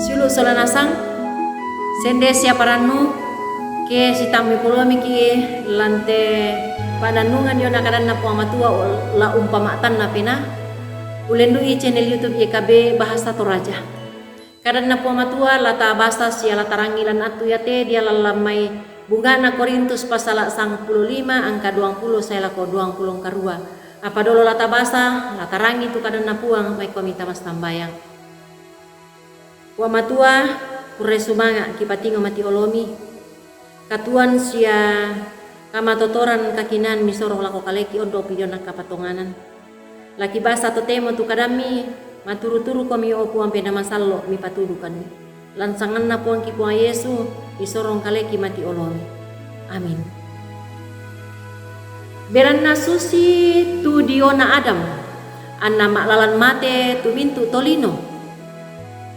Siulu solanasang sende siaparanu ke sitami polomi ki lante pananungan yo nakadan na puang matua la umpamatan na pina ulendu i channel YouTube YKB Bahasa Toraja. Kadan na puang matua lata bahasa sia latarangilan atu yate dia lalamai bunga na Korintus pasal 55 angka 20 saya lako 20 karua. Apa dolo lata bahasa latarangi tu kadan na puang mai komita mas tambayang. Puang matua kure sumanga kipatingo mati olomi katuan sia kama totoran kakinan misoro lako kaleki ondo pidona kapatonganan laki basa to temo tu kadami maturu-turu komi opu ampe nama sallo mi patudukan lansangan na puang ki puang Yesu isorong kaleki mati olomi. Amin. Beranna susi tu diona Adam anna maklalan mate tu mintu tolino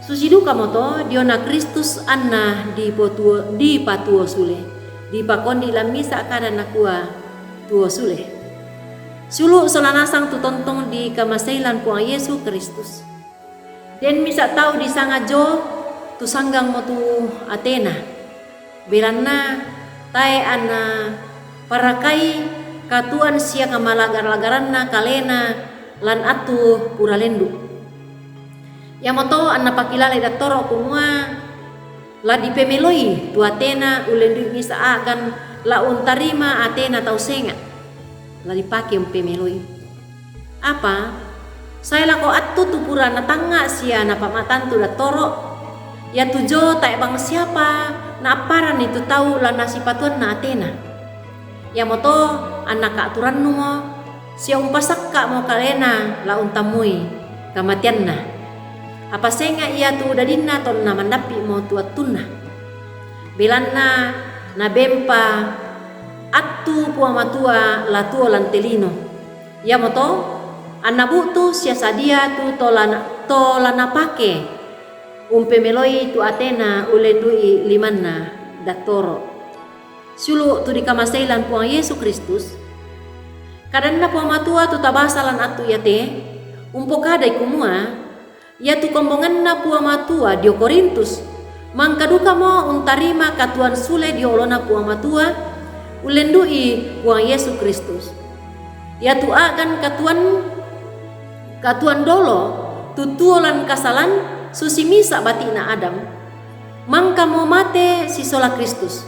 susi duka moto diona Kristus anna di patuo sule di pakondi la misa kada nakua tuo sule sulu solanasang tu tontong di kamasailan puang Yesu Kristus den misa tau di sangajo tu sanggang motu Athena belanna tae anna parakai katuan sia kamalagar-lagaranna kalena lan atu puralendu Yamoto anna pakilala datoro kumua la di pemeloi tu Athena ulendu misa akan la untarima Athena tau senga la dipake pemeloi apa saya lako attu tu pura na tanga sia na pamatan tu datoro ya tujo tak bang siapa na aparan itu tahu la nasipatuan na Athena Yamoto anna kaaturan mo sia umpasakka mo kalena la untamui kamatian na apa senga ia tu dadinna ton na mandapi mo tuatunna belanna na bempa attu puang matua la tuo lantelino ya moto anna butu sia sadia tu tolana pake umpe meloi tu Athena ulendui limanna datoro sulu tu di kamasailan puang Yesu Kristus kadanna puang matua tu tabasalan attu yate umpokadai kumua ya tu kombongan na puang matua dio Korintus mangkaduka mo untarima katuan sule dio olona puang matua ulendui puang Yesu Kristus ya tu akan katuan dolo tutuolan kasalan susi misa batina Adam mangka mo mate si sola Kristus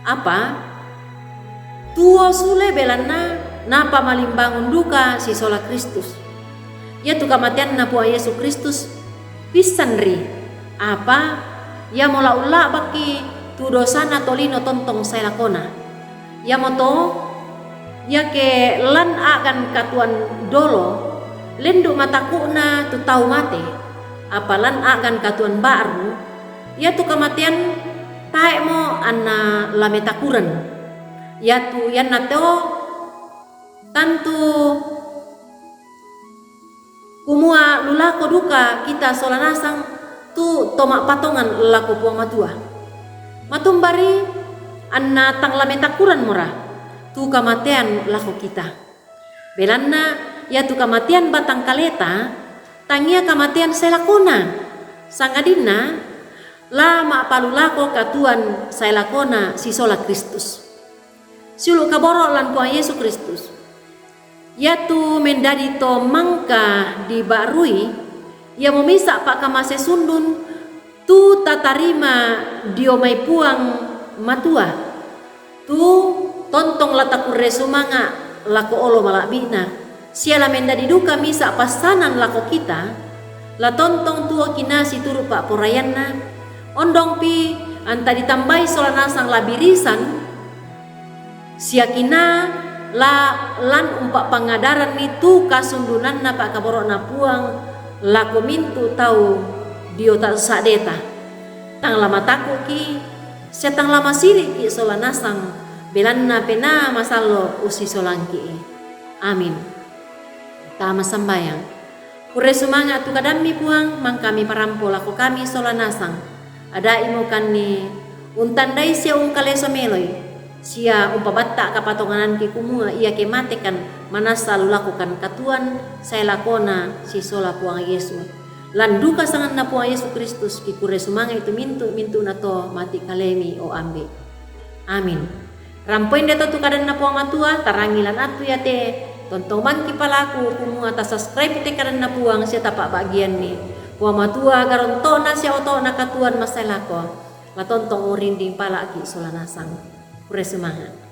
apa tuo sule belanna napa malimbangun duka si sola Kristus ya tu kamatian na puang Yesu Kristus pisanri apa ya mola ula baki tu dosana tolino tontong saya lakona ya moto ya ke lan akan katuan dolo lendu matakuna tu tau mate apa lan akan katuan baru ya tu kamatian tae mo anna lametakuran ya tu yan nateo tantu kumua lulako duka kita solanasang tu tomak patongan lako puang matua matumbari anna tang lametakuran mora tu kamatean lako kita belanna ya tu kamatean batang kaleta tangia kamatean selakona sangadina lama palulako katuan selakona si sola Kristus siulu kaboro lan puang Yesu Kristus yatu mendadi to mangka dibarui ya memisa pak kamase sundun tu tatarima dio mai puang matua tu tontong latakure sumanga lako olo malabina siala mendadi duka misa pasanan lako kita la tontong tua kinasi turu pak porayanna ondong pi anta ditambai solanasang labirisan siakina la lan umpak pangadaran itu kasundunan na pak kaboro na puang la komintu tau dio tak sadeta tang lama taku ki setang lama siri ki solanasang belanna pena masalo usi solangki. Amin. Tama sambayang kure sumanga tu kadami puang mang kami parampo lako kami solanasang ada imokan ni untandai sia ungkaleso meloi sia umpabatta kapatonganan ki kumua ia ke matekan manasa lakukan katuan saya lakona si sola puang Yesus Lan duka sangat na puang Yesus Kristus ki kure sumanga itu mintu na to mati kalemi o ambe. Amin. Rampoin deto tu kadan na puang matua tarangilan atu ya te tontong bangki palaku kumu atas subscribe te kadan na puang sia tapak bagian ni. Puang matua garon to na sia oto na katuan masalako. La tontong urinding pala ki solanasang. Kure sumanga.